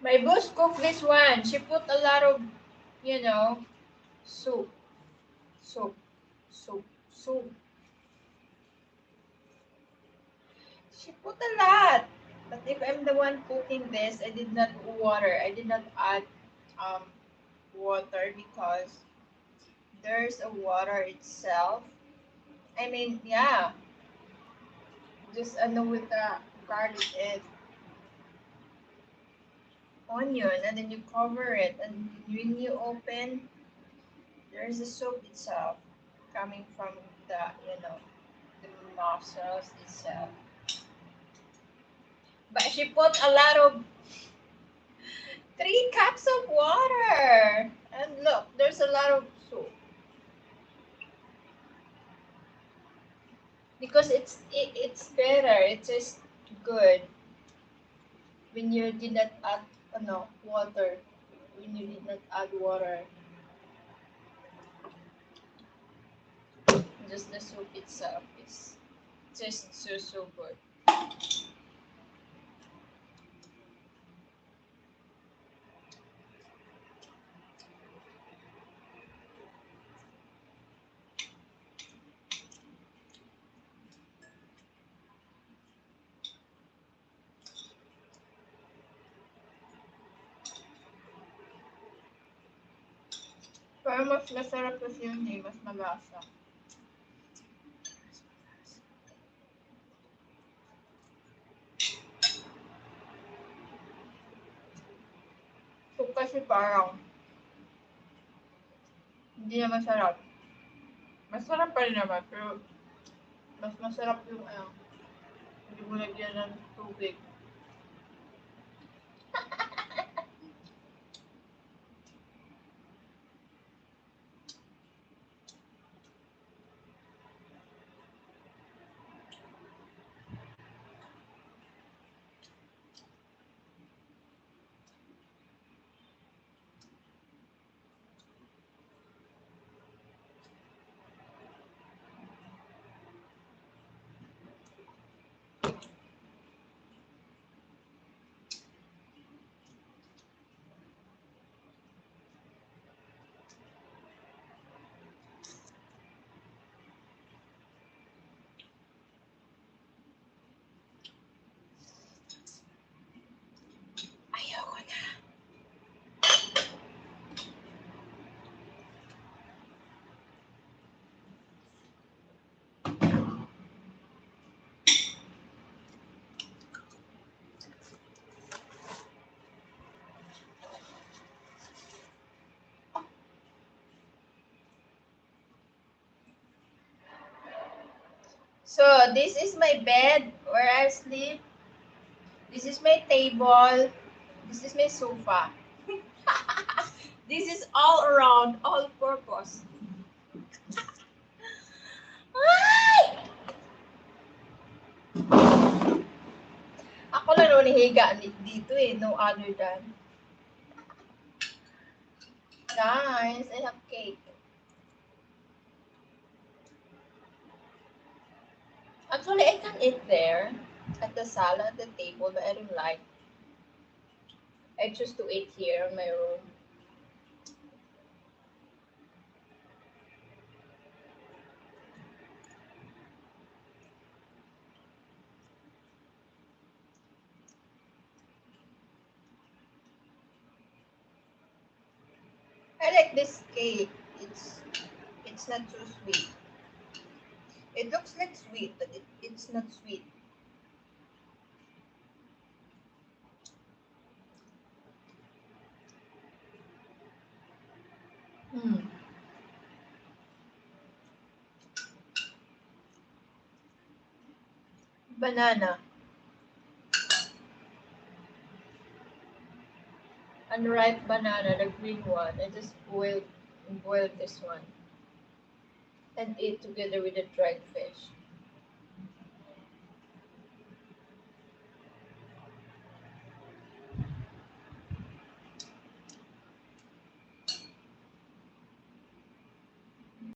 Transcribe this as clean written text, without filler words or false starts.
My boss cooked this one. She put a lot of, you know, soup, soup, soup, soup. She put a lot. But if I'm the one cooking this, I did not water. I did not add um water because there's a water itself. I mean, yeah, just with the garlic and onion, and then you cover it, and when you open, there's the soup itself coming from the the mussels itself. But she put a lot of 3 cups of water, and look, there's a lot of soup because it's better. It's just good when you did not add no water. When you did not add water, just the soup itself is just so good. Pero mas masarap kasi yun eh, mas malasa. Soup kasi parang hindi na masarap. Masarap pa rin naman, pero mas masarap yung hindi mo lagyan ng tubig. Ayoko na. So, this is my bed where I sleep. This is my table. This is my sofa. This is all around, all purpose. Ay! Ako lang naman higa dito eh, no other than. Guys, I have cake. Actually, I can eat there at the salad at the table, but I don't like. I choose to eat here in my room. I like this cake. It's not too sweet. It looks like sweet, but it's not sweet. Hmm. Banana. Unripe banana, the green one. I just boiled this one and eat together with the dried fish.